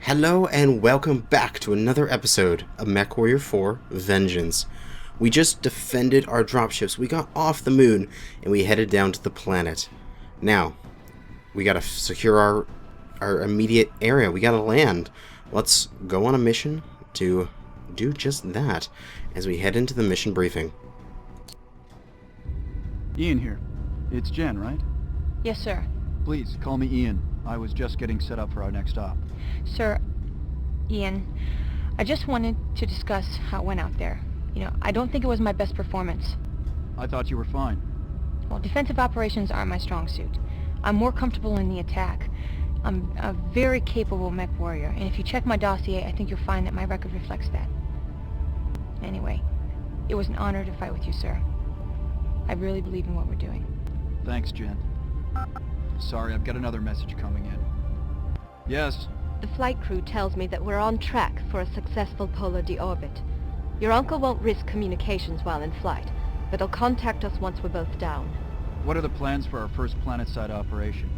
Hello and welcome back to another episode of MW4 Vengeance. We just defended our dropships, we got off the moon, and we headed down to the planet. Now, we gotta secure our immediate area, we gotta land. Let's go on a mission to do just that as we head into the mission briefing. Ian here. It's Jen, right? Yes, sir. Please, call me Ian. I was just getting set up for our next stop. Sir, Ian, I just wanted to discuss how it went out there. I don't think it was my best performance. I thought you were fine. Well, defensive operations aren't my strong suit. I'm more comfortable in the attack. I'm a very capable mech warrior, and if you check my dossier, I think you'll find that my record reflects that. Anyway, it was an honor to fight with you, sir. I really believe in what we're doing. Thanks, Jen. Sorry, I've got another message coming in. Yes? The flight crew tells me that we're on track for a successful polar deorbit. Your uncle won't risk communications while in flight, but he'll contact us once we're both down. What are the plans for our first planet-side operation?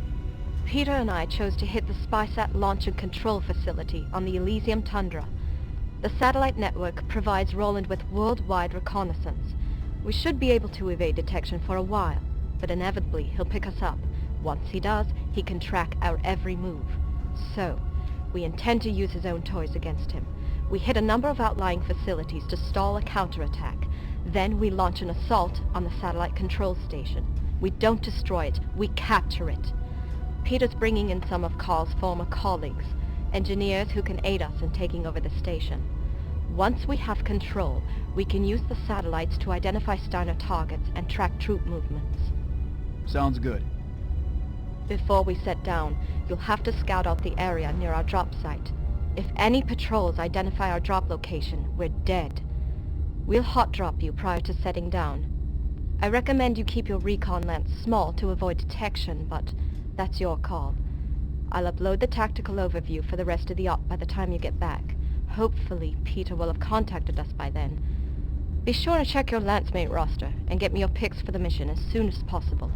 Peter and I chose to hit the SpySat launch and control facility on the Elysium Tundra. The satellite network provides Roland with worldwide reconnaissance. We should be able to evade detection for a while, but inevitably he'll pick us up. Once he does, he can track our every move. So, we intend to use his own toys against him. We hit a number of outlying facilities to stall a counterattack. Then we launch an assault on the satellite control station. We don't destroy it, we capture it. Peter's bringing in some of Carl's former colleagues, engineers who can aid us in taking over the station. Once we have control, we can use the satellites to identify Steiner targets and track troop movements. Sounds good. Before we set down, you'll have to scout out the area near our drop site. If any patrols identify our drop location, we're dead. We'll hot drop you prior to setting down. I recommend you keep your recon lens small to avoid detection, but that's your call. I'll upload the tactical overview for the rest of the op by the time you get back. Hopefully, Peter will have contacted us by then. Be sure to check your Lancemate roster and get me your picks for the mission as soon as possible.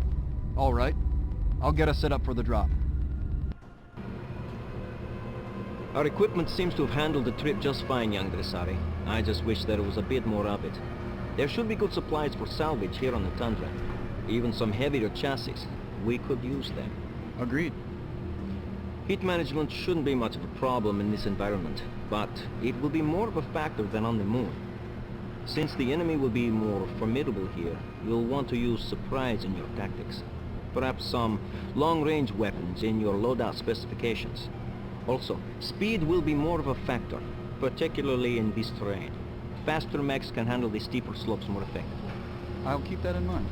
All right. I'll get us set up for the drop. Our equipment seems to have handled the trip just fine, young Dressari. I just wish there was a bit more of it. There should be good supplies for salvage here on the Tundra. Even some heavier chassis. We could use them. Agreed. Heat management shouldn't be much of a problem in this environment, but it will be more of a factor than on the moon. Since the enemy will be more formidable here, you'll want to use surprise in your tactics. Perhaps some long-range weapons in your loadout specifications. Also, speed will be more of a factor, particularly in this terrain. Faster mechs can handle the steeper slopes more effectively. I'll keep that in mind.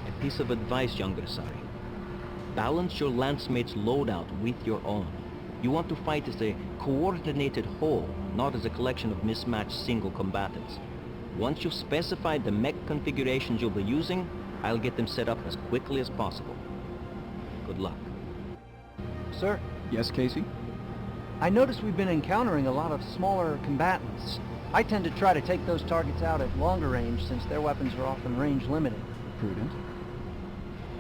A piece of advice, young Dressari. Balance your Lancemate's loadout with your own. You want to fight as a coordinated whole, not as a collection of mismatched single combatants. Once you've specified the mech configurations you'll be using, I'll get them set up as quickly as possible. Good luck. Sir, Yes, Casey? I noticed we've been encountering a lot of smaller combatants. I tend to try to take those targets out at longer range since their weapons are often range limited. Prudent.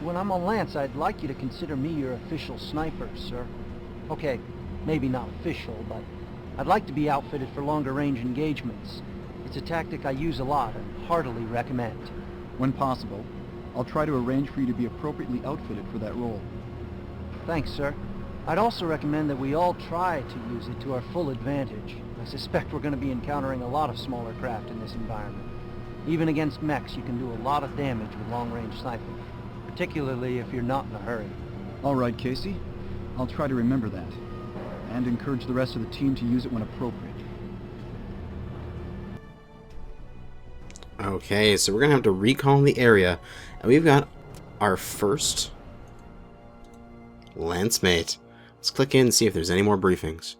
When I'm on Lance, I'd like you to consider me your official sniper, sir. Okay, maybe not official, but I'd like to be outfitted for longer range engagements. It's a tactic I use a lot and heartily recommend. When possible, I'll try to arrange for you to be appropriately outfitted for that role. Thanks, sir. I'd also recommend that we all try to use it to our full advantage. I suspect we're going to be encountering a lot of smaller craft in this environment. Even against mechs, you can do a lot of damage with long-range sniping, particularly if you're not in a hurry. All right, Casey. I'll try to remember that, and encourage the rest of the team to use it when appropriate. Okay, so we're gonna have to recon the area, and we've got our first Lancemate. Let's click in and see if there's any more briefings.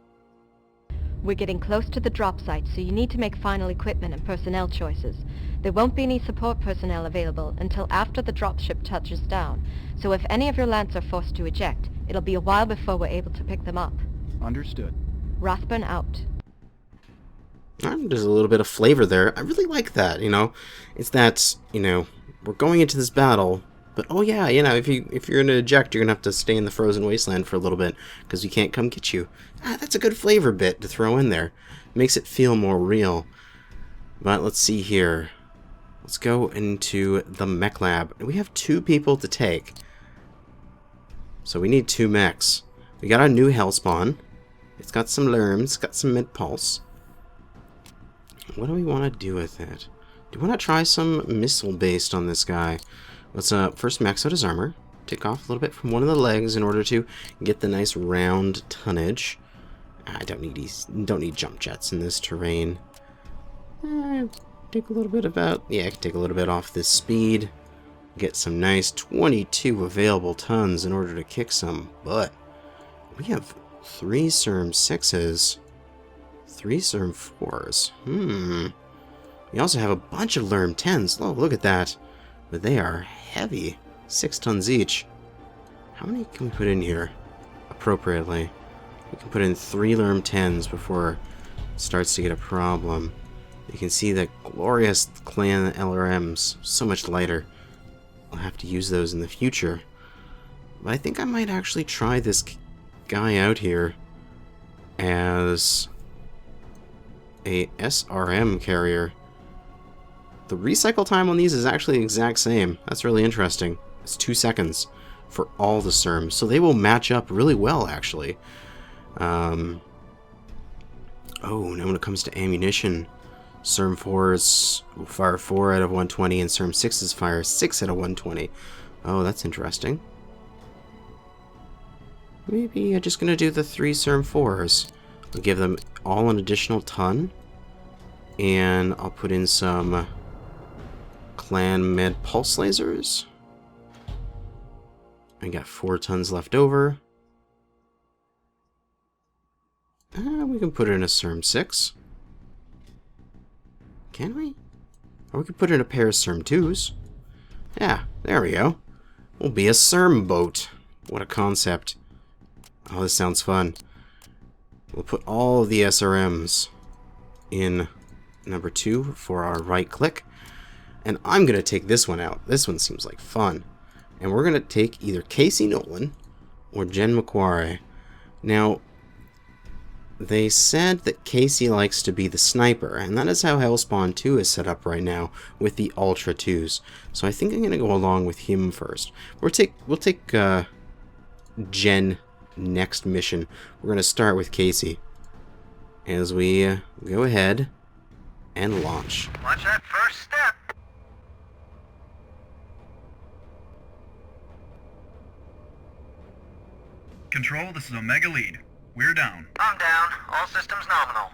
We're getting close to the drop site, so you need to make final equipment and personnel choices. There won't be any support personnel available until after the dropship touches down, so if any of your Lance are forced to eject, it'll be a while before we're able to pick them up. Understood. Rathburn out. There's a little bit of flavor there. I really like that, It's that, we're going into this battle, But oh yeah, you know, if you're gonna eject, you're gonna have to stay in the frozen wasteland for a little bit because we can't come get you. That's a good flavor bit to throw in there. Makes it feel more real. But let's see here. Let's go into the mech lab. We have 2 people to take, so we need 2 mechs. We got our new hellspawn. It's got some lerms, got some mid pulse. What do we want to do with it? Do we want to try some missile based on this guy? Let's first max out his armor. Take off a little bit from one of the legs in order to get the nice round tonnage. I don't need jump jets in this terrain. Take a little bit about, yeah, I can take a little bit off this speed. Get some nice 22 available tons in order to kick some butt. We have 3 CERM 6s, 3 CERM 4s. We also have a bunch of LERM 10s. Oh, look at that. But they are heavy. 6 tons each. How many can we put in here appropriately? We can put in 3 LERM 10s before it starts to get a problem. You can see the glorious clan LRMs, so much lighter. I'll have to use those in the future. But I think I might actually try this guy out here as a SRM carrier. The recycle time on these is actually the exact same. That's really interesting. It's 2 seconds for all the CERMs, so they will match up really well, actually. Oh, now when it comes to ammunition, CERM 4s fire 4 out of 120, and CERM 6s fire 6 out of 120. Oh, that's interesting. Maybe I'm just going to do the 3 CERM 4s. I'll give them all an additional ton, and I'll put in some clan med pulse lasers. I got 4 tons left over. We can put it in a CERM 6. Can we? Or we could put in a pair of CERM 2s. Yeah, there we go. We'll be a CERM boat. What a concept. Oh, this sounds fun. We'll put all of the SRMs in number 2 for our right click. And I'm going to take this one out. This one seems like fun. And we're going to take either Casey Nolan or Jen McQuarrie. Now, they said that Casey likes to be the sniper, and that is how Hellspawn 2 is set up right now with the Ultra 2s. So I think I'm going to go along with him first. We'll take Jen next mission. We're going to start with Casey as we go ahead and launch. Watch that first step. Control, this is Omega Lead. We're down. I'm down. All systems nominal.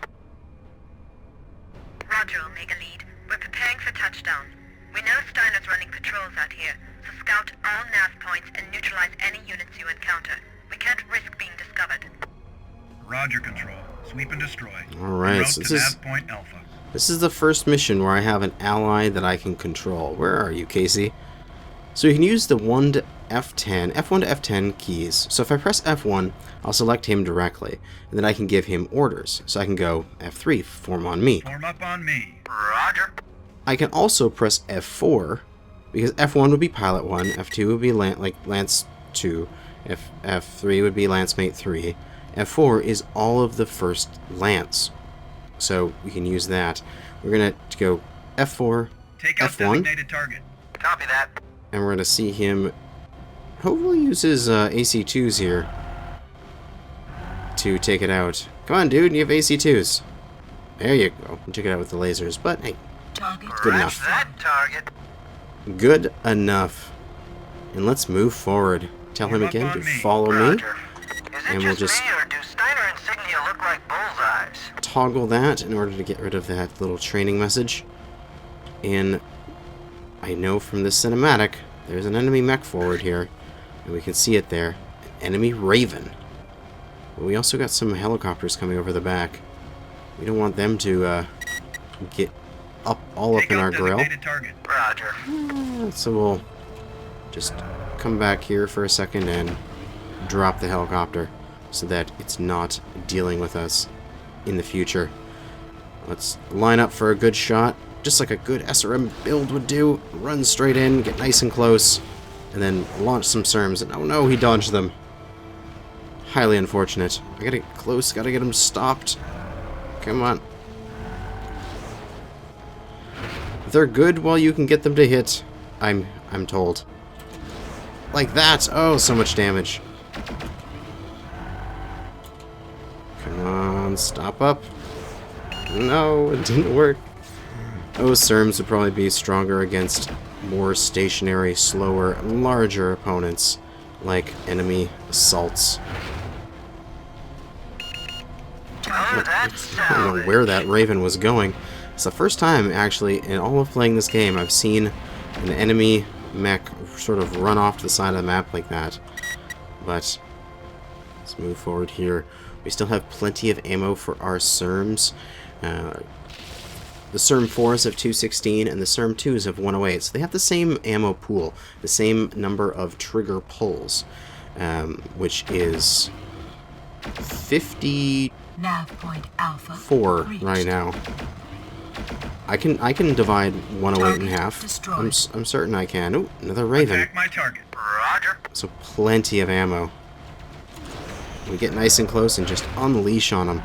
Roger, Omega Lead. We're preparing for touchdown. We know Steiner's running patrols out here, so scout all nav points and neutralize any units you encounter. We can't risk being discovered. Roger, Control. Sweep and destroy. Alright, so this is the first mission where I have an ally that I can control. Where are you, Casey? So you can use the 1 to F10, F1 to F10 keys. So if I press F1, I'll select him directly, and then I can give him orders. So I can go F3, form on me. Form up on me. Roger. I can also press F4, because F1 would be pilot 1, F2 would be Lance 2, F3 would be Lancemate 3, F4 is all of the first Lance. So we can use that. We're going to go F4, Take out F1, designated target. Copy that. and we're going to see him hopefully use his AC2s here to take it out. Come on, dude, you have AC2s. There you go. Check it out with the lasers, but hey, good enough. That target. Good enough. And let's move forward. Tell him again to follow me, Roger. Is it and we'll just me, or do Steiner insignia look like bullseyes? toggle that in order to get rid of that little training message. And I know from this cinematic, there's an enemy mech forward here, and we can see it there. An enemy Raven. But we also got some helicopters coming over the back. We don't want them to get all up in our grill. Roger. So we'll just come back here for a second and drop the helicopter so that it's not dealing with us in the future. Let's line up for a good shot, just like a good SRM build would do. Run straight in, get nice and close, and then launch some SERMs. And oh no, he dodged them. Highly unfortunate. I gotta get close, gotta get him stopped. Come on. They're good while you can get them to hit, I'm told. Like that! Oh, so much damage. Come on, stop up. No, it didn't work. Those SERMs would probably be stronger against more stationary, slower, larger opponents, like enemy assaults. Oh, that's I don't know where that Raven was going. It's the first time, actually, in all of playing this game, I've seen an enemy mech sort of run off to the side of the map like that. But let's move forward here. We still have plenty of ammo for our SERMs. The SERM 4s have 216 and the SERM 2s have 108. So they have the same ammo pool, the same number of trigger pulls, which is 54 Nav point Alpha right now. I can divide 108 in half. I'm certain I can. Oh, another Raven. Attack my target. Roger. So plenty of ammo. We get nice and close and just unleash on them.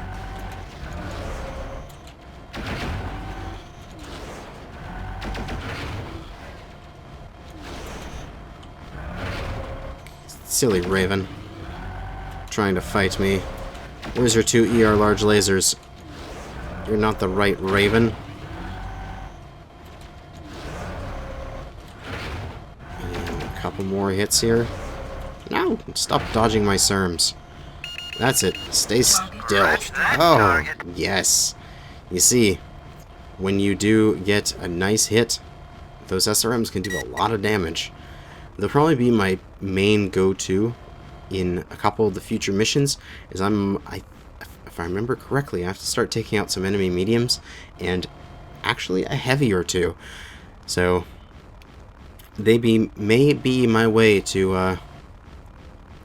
Silly Raven. Trying to fight me. Where's your 2 ER large lasers? You're not the right Raven. And a couple more hits here. No! Stop dodging my SERMs. That's it. Stay still. Oh, yes. You see, when you do get a nice hit, those SRMs can do a lot of damage. They'll probably be my main go-to in a couple of the future missions, as if I remember correctly, I have to start taking out some enemy mediums, and actually a heavy or two. So, they may be my way to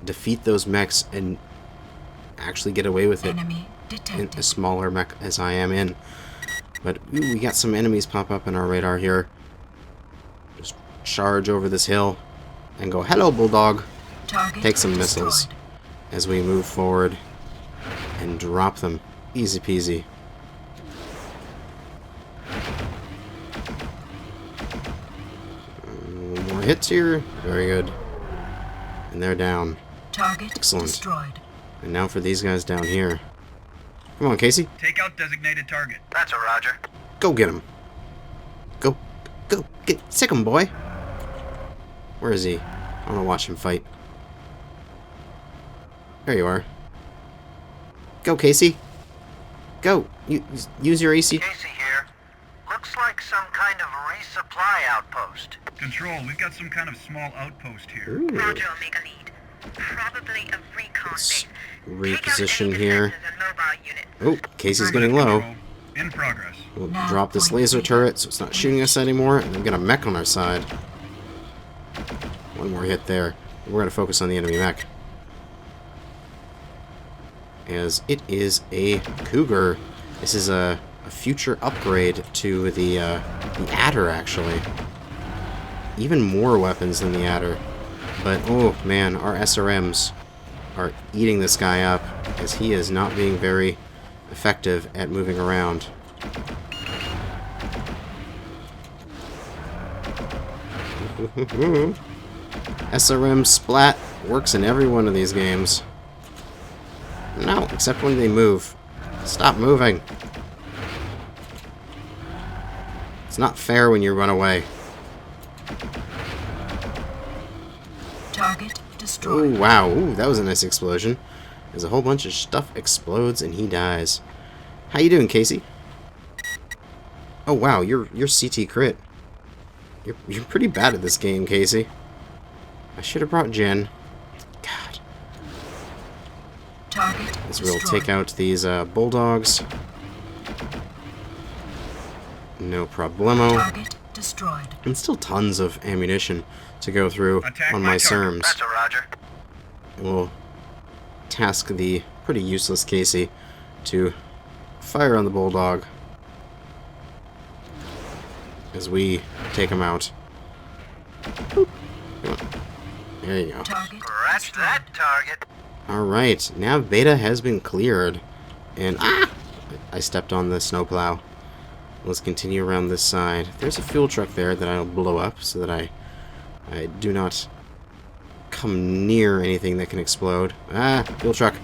defeat those mechs and actually get away with it in a smaller mech as I am in. But ooh, we got some enemies pop up in our radar here. Just charge over this hill and go, hello, Bulldog. Take some missiles as we move forward and drop them. Easy peasy. More hits here. Very good. And they're down. Excellent. And now for these guys down here. Come on, Casey. Take out designated target. That's a Roger. Go get him. Go. Sick him, boy. Where is he? I want to watch him fight. There you are. Go, Casey. Go. Use your AC. Casey here. Looks like some kind of resupply outpost. Control, we've got some kind of small outpost here. Ooh. Roger, Omega Lead. Probably a recon Let's base. reposition here. Oh, Oh, Casey's getting low. In progress. We'll drop this laser turret so it's not shooting us anymore, and we've got a mech on our side. One more hit there. We're going to focus on the enemy mech, as it is a Cougar. This is a future upgrade to the Adder, actually. Even more weapons than the Adder. But, oh man, our SRMs are eating this guy up, as he is not being very effective at moving around. SRM splat works in every one of these games. No, except when they move. Stop moving. It's not fair when you run away. Target destroyed. Oh, wow. Ooh, that was a nice explosion. As a whole bunch of stuff explodes and he dies. How you doing, Casey? Oh, wow. You're CT crit. You're pretty bad at this game, Casey. I should have brought Jen. God. Target As we'll take out these Bulldogs. No problemo. Target destroyed. And still tons of ammunition to go through on my SERMs. That's a Roger. We'll task the pretty useless Casey to fire on the Bulldog as we take him out. Boop. Come on. There you go. Target Scratch destroyed. that target. Alright, now beta has been cleared. And, I stepped on the snowplow. Let's continue around this side. There's a fuel truck there that I'll blow up so that I do not come near anything that can explode. Fuel truck.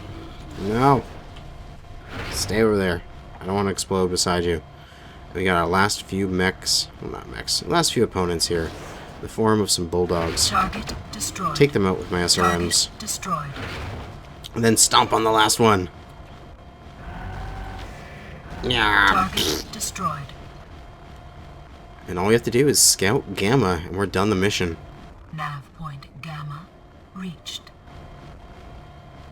No. Stay over there. I don't want to explode beside you. We got our last few mechs. Well, not mechs. Last few opponents here. In the form of some bulldogs. Target destroyed. Take them out with my SRMs. Target destroyed. And then stomp on the last one. Yeah. Target destroyed. And all we have to do is scout Gamma, and we're done the mission. Nav point Gamma reached.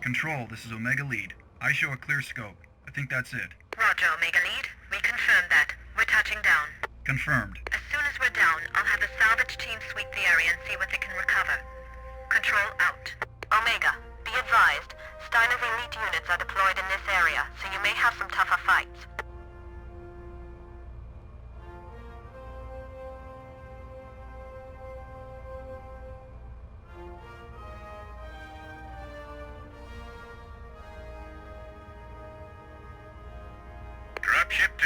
Control, this is Omega Lead. I show a clear scope. I think that's it. Roger, Omega Lead. We confirm that. We're touching down. Confirmed. As soon as we're down, I'll have the salvage team sweep the area and see what they can recover. Control out. Omega, be advised. Steiner's elite units are deployed in this area, so you may have some tougher fights. Dropship 2,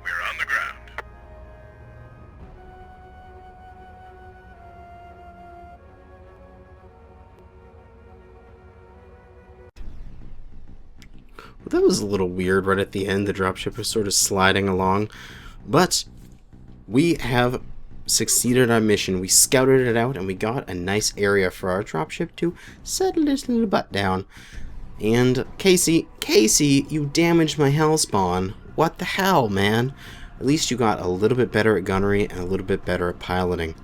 we're on the ground. That was a little weird right at the end. The dropship was sort of sliding along. But we have succeeded our mission. We scouted it out and we got a nice area for our dropship to settle its little butt down. And Casey, you damaged my hell spawn. What the hell, man? At least you got a little bit better at gunnery and a little bit better at piloting.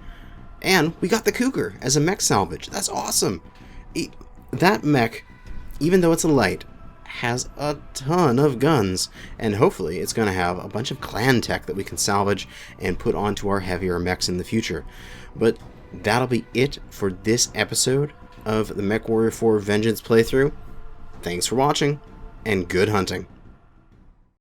And we got the Cougar as a mech salvage. That's awesome. That mech, even though it's a light, has a ton of guns, and hopefully it's going to have a bunch of clan tech that we can salvage and put onto our heavier mechs in the future. But that'll be it for this episode of the MechWarrior 4 Vengeance playthrough. Thanks for watching, and good hunting.